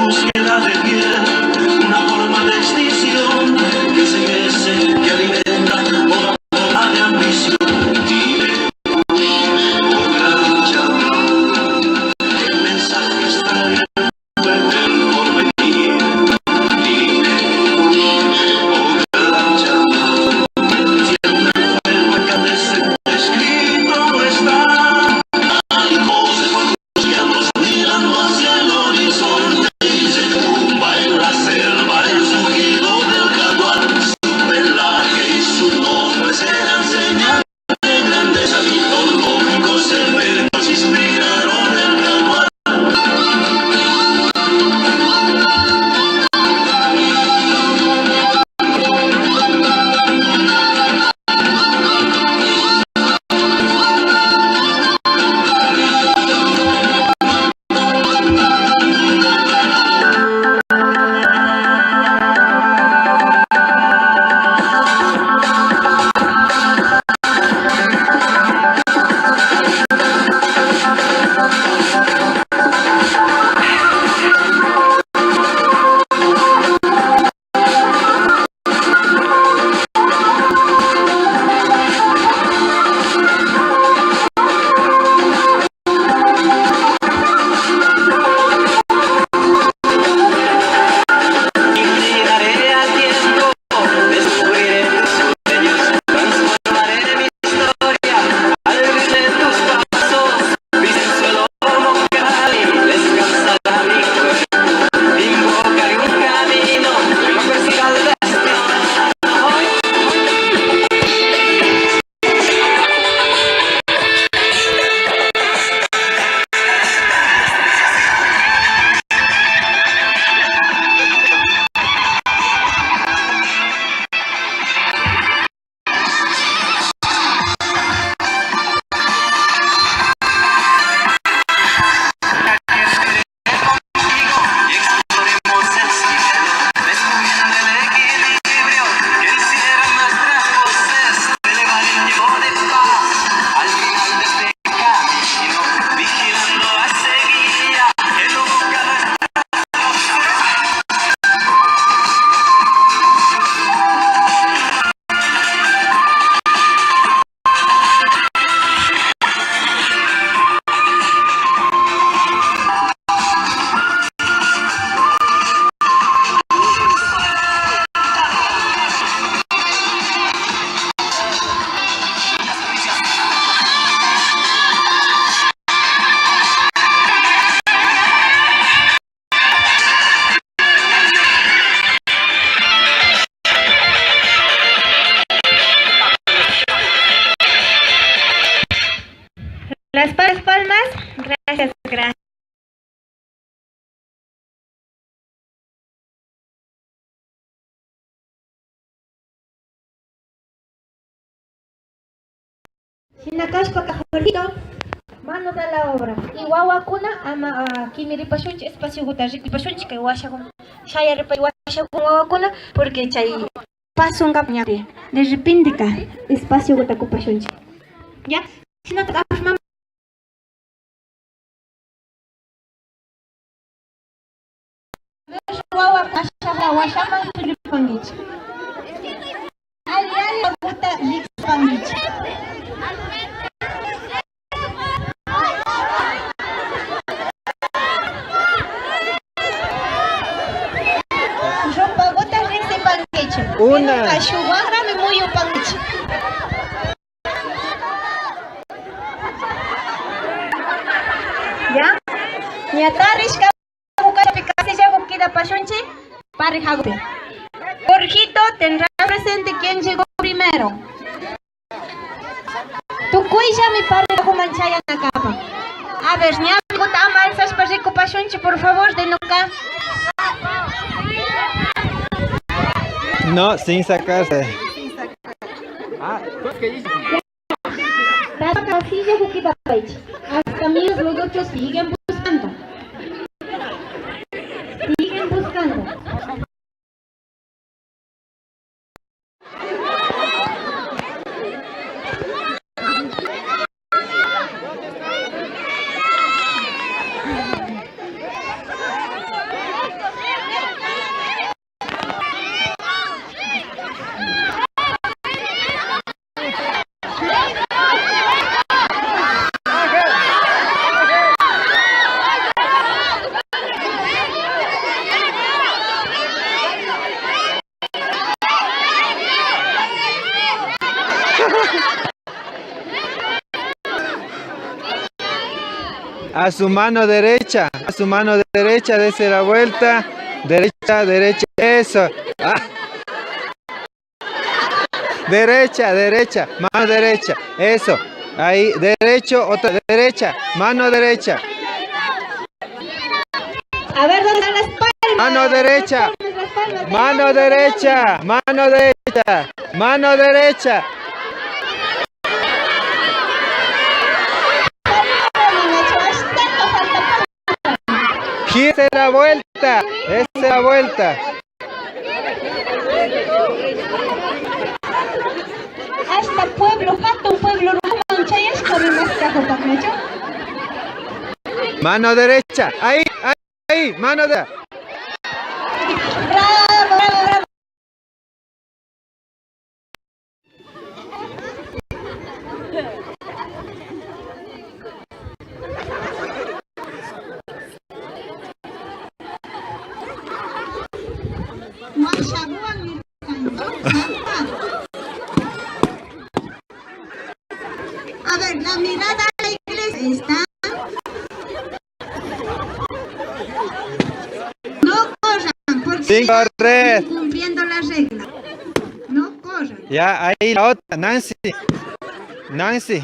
búsqueda de piel, una forma de extinción que se mece, que alimenta toda forma de ambición. Dime, oh gran llamado, el mensaje está en el porvenir. Dime, oh gran llamado, siempre el fuego escrito está. Hay voces pronunciadas mirando hacia el horizonte y se tumba en la selva el surgido del jaguar. Su pelaje y su nombre serán señal de grandeza mitológicos efectos inspiraron el jaguar. Las palmas, gracias, gracias. Sinakashpa kajolito, mano de la obra. Y wawakuna ama kimiripashunchi espacio guta rikipashunchi kay washakun shaya ripa washakun wawakuna porque chay paso un capñate. De repente ka espacio guta kupashunchi. Ya, sinakashpa wawa kashapa washapa suripangichi. Ali guta rikpangichi. Una. Ashuwagra me muy upangichi. Ya. Ñatarish Picase ya queda pashunchi, parejagute. Jorgito tendrá presente quien llegó primero. Tu cuya mi pareja manchaya en la capa. A ver, ña ama esas parrico pashunchi, por favor, de acá. No, sin sacarse. Hasta míos los otros siguen buscando. Siguen buscando. A su mano derecha. A su mano derecha. Dese la vuelta. Derecha, derecha. Eso. Ah. Derecha, derecha. Mano derecha. Eso. Ahí. Derecho. Otra derecha. Mano derecha. A ver, ¿dónde están las palmas? Mano derecha. Las palmas. Mano derecha. Mano derecha. Mano derecha. Gírese la vuelta. Dese la vuelta. Hasta pueblo, un pueblo rumano, chayashka rimasqa hukaqnachu. Mano derecha. Ahí, ahí, ahí. Mano derecha. Bravo, bravo, bravo. A ver, la mirada a la iglesia está. No corran, porque Sin correr. están cumpliendo la regla. No corran. Ya, ahí la otra. Nancy. Nancy.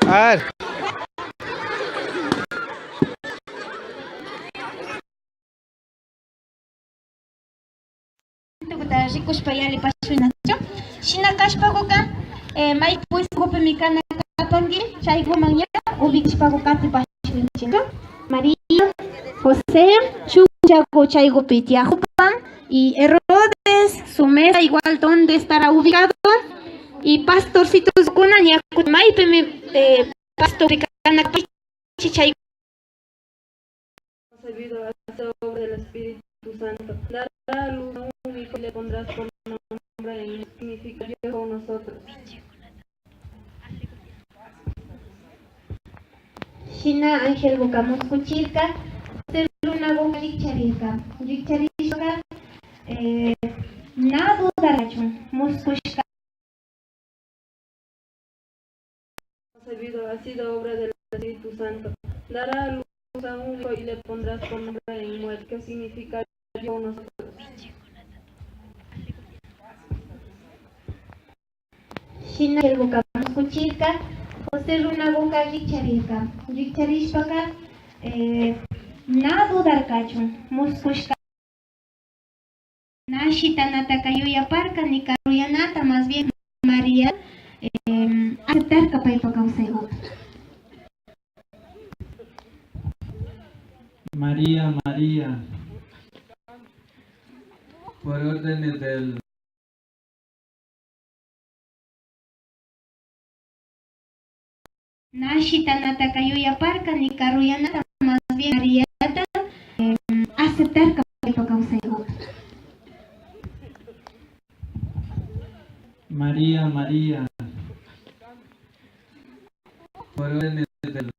A ver. Rikushpa yali pashinacho. Shina kashpakuka may puisgope mikana kapangi chayguman ya ubikishpakukati pashinchino. María, José, Chuchaco chaygupi tiajupan y Herodes, su mesa igual donde estará ubicado y pastorcitos kuna yakut maype mi pastor mikana chay. Concebido a esta obra del Espíritu Santo. Dará a luz a un hijo y le pondrás por nombre y significa Dios con nosotros. Shina Ángel Bucamus Cuchilca, Luna Boca Richarika, Richarika, Nadu Darachun, Muscushka. Concebido ha sido obra del Espíritu Santo. Dará a luz a un hijo y le pondrás por nombre Emmanuel, que significa Dios con nosotros. Shina Ángel Bucamus Cuchilca, José Luna Boca Richarika, Richarishpaka, Nadu Darkachun, Muscushka. Nashita Nata Kayuya Parca, ni Karuyanata, más bien María, aceptar Capaipa Causego. María, María, por órdenes del Nashita Nata Kayuya Parca, ni Karuyanata, más bien María, aceptar Capaipa Causego. María, María, por órdenes del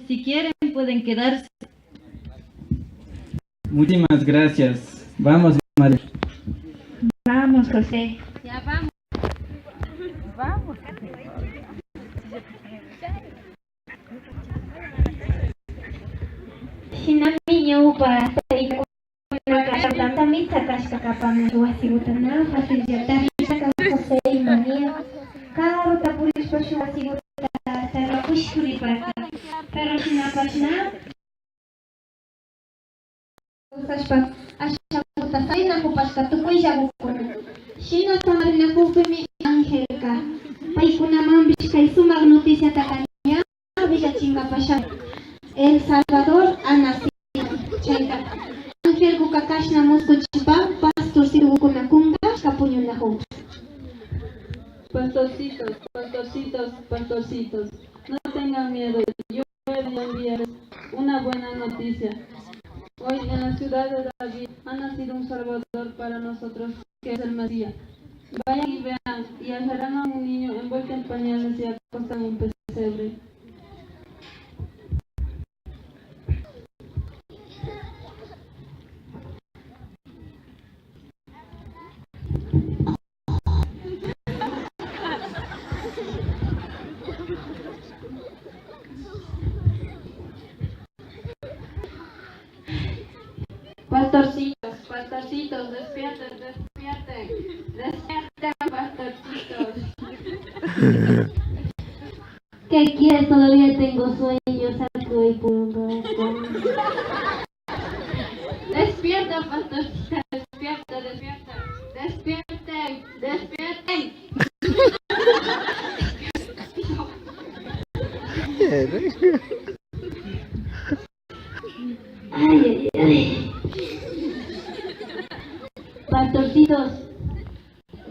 Si quieren pueden quedarse. Muchísimas gracias. Vamos, María. Vamos, José. Ya vamos. Vamos. Shinami Ñaupa, Tanta Mita Kashka Kapana, Wasigutana, Fácil Yatari, José y María, Caro Tapuris Pashu Wasiguta, Tarapushuri para acá. Pero Shinapashna, Sashpa, Ashakuta Saina Kupashka, Tukuya Bukuna, Shina Samarina Kupimi Angelka, Paikuna Mambishka y su noticia Takanya, Villa Chinga Pasha, El Salvador ha nacido. Ángel Kukakashna Muskuchipa, Pastor Sirukuna Kunga, Kapuñuna Hut. Pastorcitos, pastorcitos, pastorcitos, no tengan miedo, yo voy a enviar una buena noticia. Hoy en la ciudad de David ha nacido un Salvador para nosotros, que es el Mesías. Vayan y vean, y hallarán a un niño envuelto en pañales y acostado en un pesebre. Pastorcitos, pastorcitos, despierten, despierten, despierten, pastorcitos. ¿Qué quieres? Todavía tengo sueños, saco y puro. Despierta, pastorcita, despierta, despierta, despierten, despierten. Ay, ay, ay. Pastorcitos,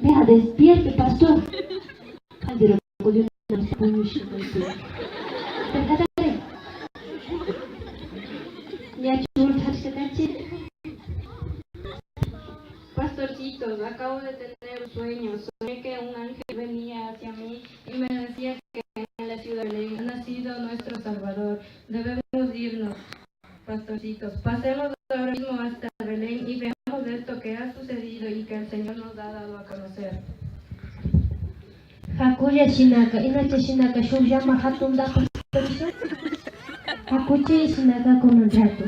vea, despierte, pastor. Pero cogió una puñucha del pie. Percátale. Ya Pastorcitos, acabo de tener un sueño. Soñé que un ángel venía hacia mí y me decía que en la ciudad de Belén ha nacido nuestro Salvador. Debemos irnos, pastorcitos. Pasemos ahora mismo hasta Belén y veamos esto que ha sucedido y que el Señor nos ha dado a conocer. Hakuya Shinaka, Inacha Shinaka, Shuyama Hatunda Pastorcitos. Hakuchi Shinaka con un rato.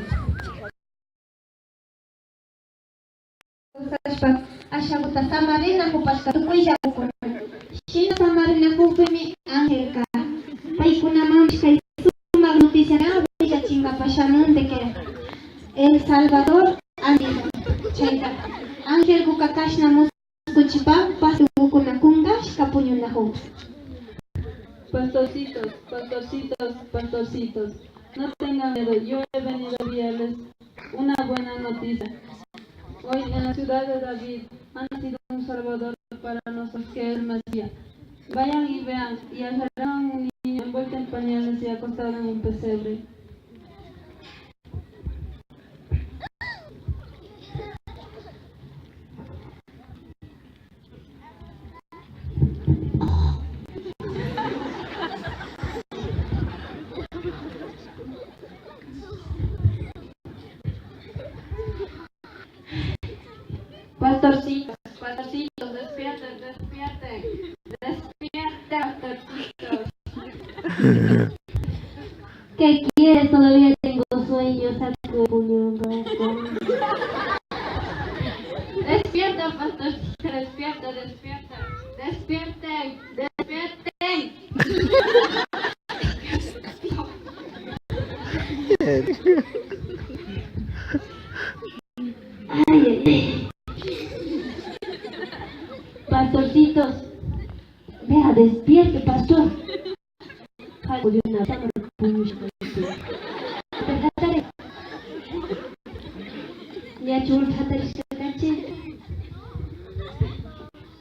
Ashaguta Samarina Kupashka, Tukuya Kukuna. Shina Samarina Kupimi Angelka. Paikuna Mamshka y Suma noticia de Chinga Pashamun de que El Salvador Ángel. Chaita. Ángel Kukakashna Muskuchipa, Pasu Kukuna Kungash, Kapuñunahu. Pastorcitos, pastorcitos, pastorcitos, no tengan miedo, yo he venido a enviarles una buena noticia. Hoy en la ciudad de David ha nacido un Salvador para nosotros, que es el Mesías. Vayan y vean, y hallarán a un niño envuelto en pañales y acostado en un pesebre. Pastorcitos, pastorcitos, despierten, despierten, despierten, pastorcitos. ¿Qué quieres? Todavía tengo sueños, saco puño. Despierta, pastorcita, despierta, despierta, despierten, despierten. Ay, ay, ay. Pastorcitos, vea, despierte, pastor. Cogió una puñucha del pie. Percátale. Ya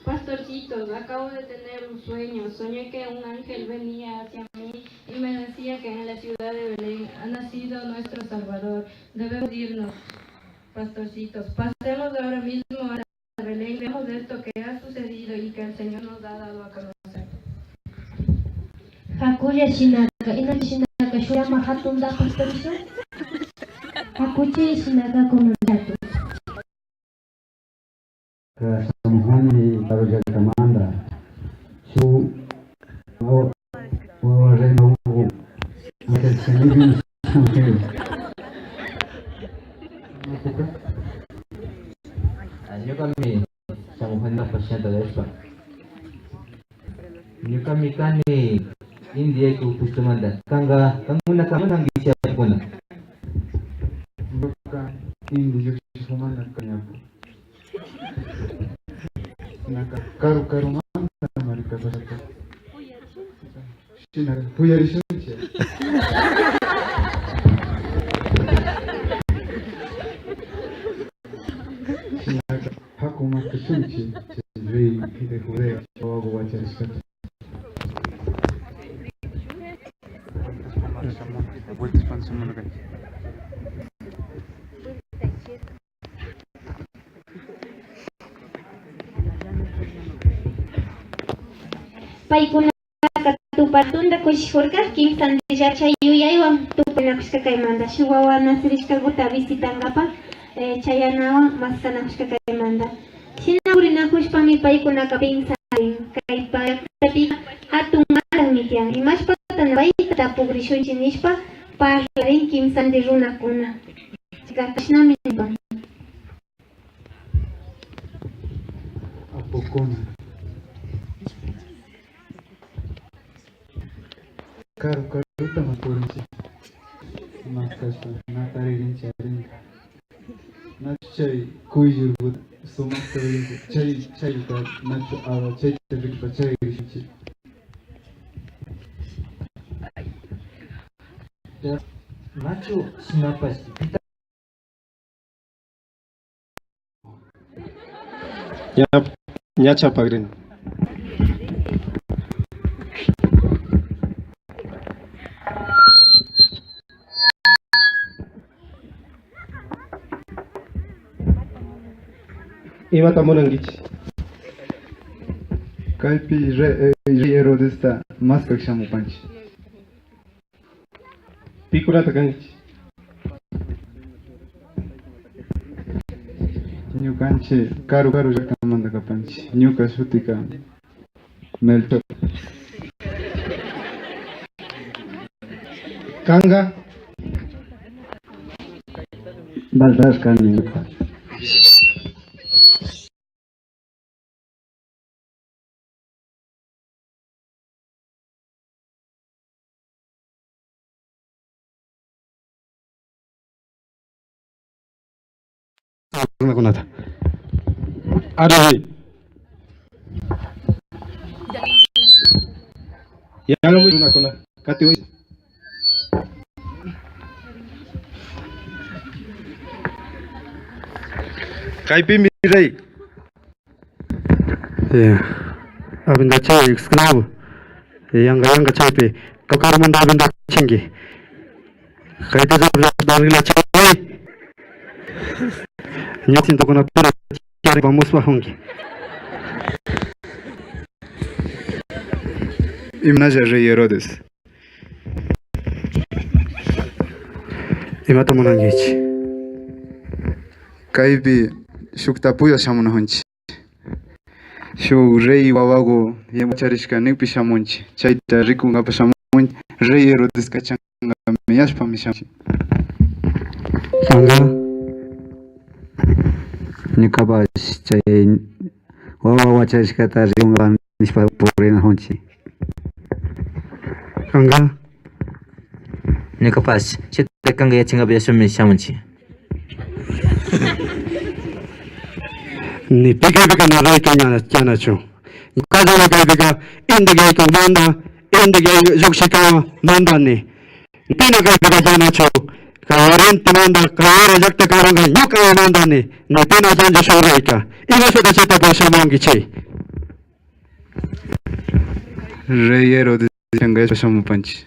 Pastorcitos, acabo de tener un sueño. Soñé que un ángel venía hacia mí y me decía que en la ciudad de Belén ha nacido nuestro Salvador. Debemos irnos, pastorcitos. Pasemos ahora mismo a Belén y veamos esto que ha sucedido y que el Señor nos ha dado a conocer. Hakuya Shinaka, Inacha Shinaka, Shuyama Hatunda Pastorcitos. Hakuchi Shinaka con un rato. Kasamuhani Barujakamanda Su Warena Ugu Akel Senibin Samhil Nyo kami sa muhan na pasyente de Espa. Nyo kami kani India ko pustumanda. Kanga muna kami nang gisya ko na. Buka Indi Yuksumana Kanyapu Naka Karu Manda Marika Basaka Shinara Puyari Shunche Shinaka Hakuma Kashunchi Rei Hide Hure Chawago Wachariskata Paikuna katupatunda kushurka kimsan dejacha yuyaywan tupanakushka kaymanda shuwawa nasirishka guta visitangapa chayanawan maskanakushka kaymanda shinawrinakushpami paykunaka pinsarin kay paytapi hatun maran nitian imashpatana paykata pugrishunchik nishpa parlarin kimsan de runakuna gashnami nipan Okona. Karu karu tama purinci. Makasta natari charin. Nachai kuijur bud sumak tarin chai ta nach awa chai tabik pa chai rishi. Nacho sinapas kita Nyacha pagrin. Ima tamunan gici. Kalpi Herodesta maskak shamu panchi. Pikula takangici. Ñukanchi karu llaktamanta kapanchi. Ñuka shutika Melchor. Kanga. Baldas kani. Kunata. Arahi. Yang mau guna kuna. Kati woi. Kaipi mirai. Ya, abinda cai sknabu. Yang cai kakar manda abinda chingi. Kaita jabla dalila cai. Nyatin to kuna pura cari vamos bahongi. Imnaja Rey Herodes. Imata munangichi. Kaipi shuktapuyo shamuna honchi. Shu Rey wawago yemacharishka nikpi shamunchi. Chaita riku ngapa shamunchi. Rey Herodes kachanga miyashpa mishamunchi. Kanga Nikabas chay wawa charishkata riungan nispa purina honchi. Kanga Nikabas chita kanga ya chinga biasa shamunchi. Ni pika na rai kanya chu. Kaza na pika indige ko manda indige jokshika manda ni. Pina pika jana chu. Kawarin manda kawara jakta karanga nyuka manda ni. Ni pina janja shoraika. Iba sudah cita pasha mangi chay. Rey Herodes changa shamu panchi.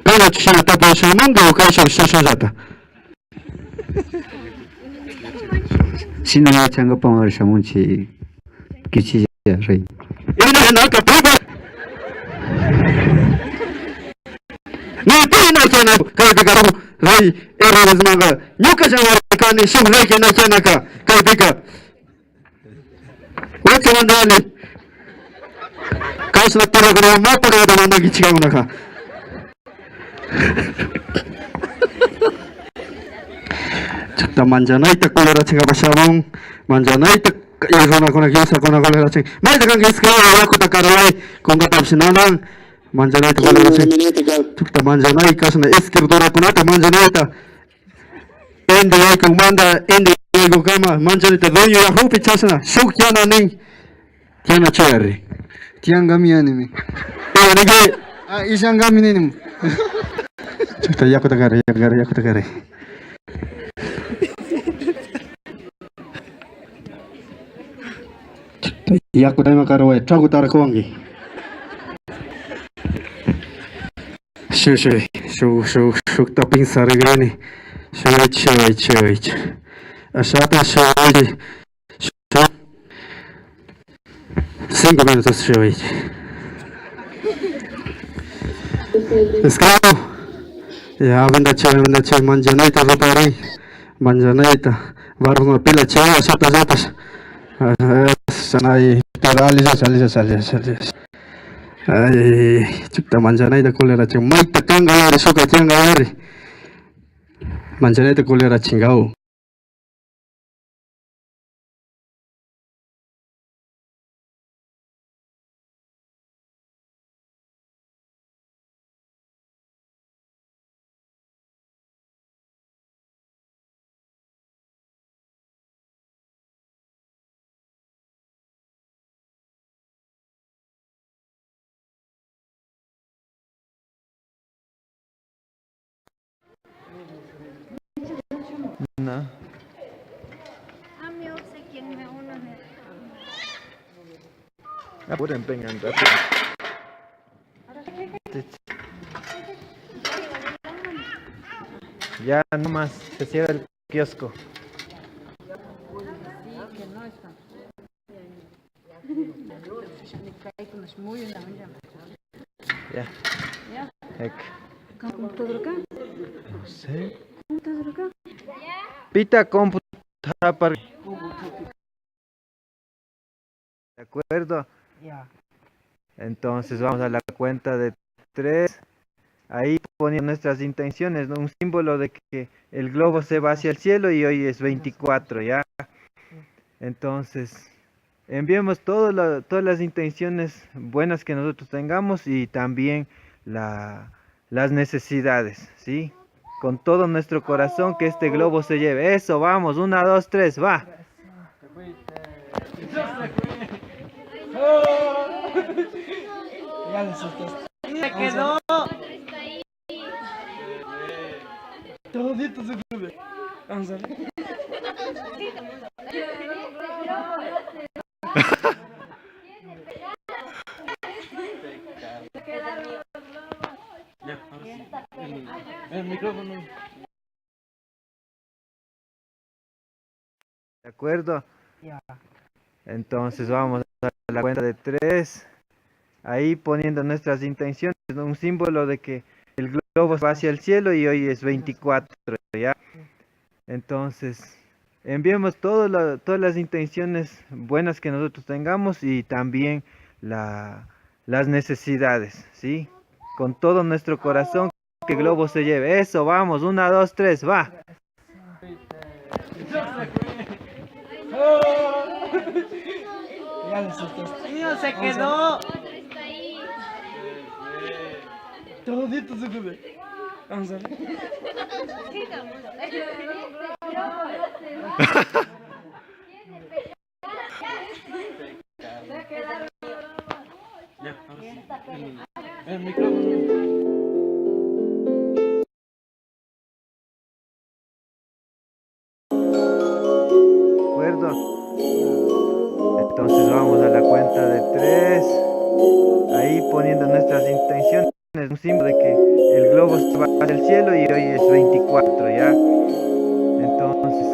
Kana chana tapasha manga o kasha shashata. Sinanga changa pamar shamunchi kichi ya rey. Ina na ka papa. Ni pina chana ka ka rey Herodes manga nyuka chana kani shum rey kena chana ka pika. What's on dali? Kausna programa para manda kichi ka unaka. Chakta manjanai tak kolera chinga bashamong manjanai tak irona kona kisa kona kolera ching mai tak angis ka aku tak karai konga tapsinanang manjanai tak kolera ching chakta manjanai kasna escritura kona ta manjanai ta ende ai kong manda ende ai go kama manjanai ta doyo ya hopi chasna shuk yana ning yana cherry Tiangami anime. nige Ishangami nini. chakta yaku tak karai Yaku dai makaro tragu tar kuangi. Shuk taping sarigani. Shui. Asata shui. 5 minutos shui. Esclavo. Ya benda chay manjanaita rotari. Manjanaita. Baru pila chay asata. Sanai alias. Ay, chukta manjanai da kulera ching mai takanga lari soka tianga lari. Manjanai da kulera chingau. Apuren, vengan, rápido. Ya nomás se cierra el kiosco. Ya. Hek. No sé. Pita computadora. ¿De acuerdo? Entonces vamos a la cuenta de 3. Ahí poniendo nuestras intenciones, ¿no? Un símbolo de que el globo se va hacia el cielo y hoy es 24, ¿ya? Entonces, enviemos todas las intenciones buenas que nosotros tengamos y también las necesidades, ¿sí? Con todo nuestro corazón que este globo se lleve. Eso, vamos, 1, 2, 3, va. Se quedó. Todito se fue. Vamos a ver. Ya, ahora sí. El micrófono. ¿De acuerdo? Entonces vamos a la cuenta de 3. Ahí poniendo nuestras intenciones, ¿no? Un símbolo de que el globo va hacia el cielo y hoy es 24, ¿ya? Entonces, enviemos todas las intenciones buenas que nosotros tengamos y también las necesidades, ¿sí? Con todo nuestro corazón que el globo se lleve. Eso, vamos, 1, 2, 3, va. Niño, se quedó. Todito se fue. Vamos a ver. Ya, ahora sí. El micrófono. Entonces vamos a la cuenta de 3. Ahí poniendo nuestras intenciones, un símbolo de que el globo va hacia el cielo y hoy es 24, ¿ya? Entonces,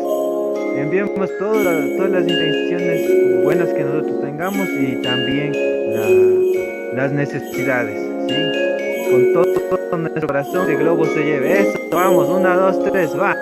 enviemos todas las intenciones buenas que nosotros tengamos y también las necesidades, ¿sí? Con todo nuestro corazón el globo se lleve. Eso, vamos, 1, 2, 3, va.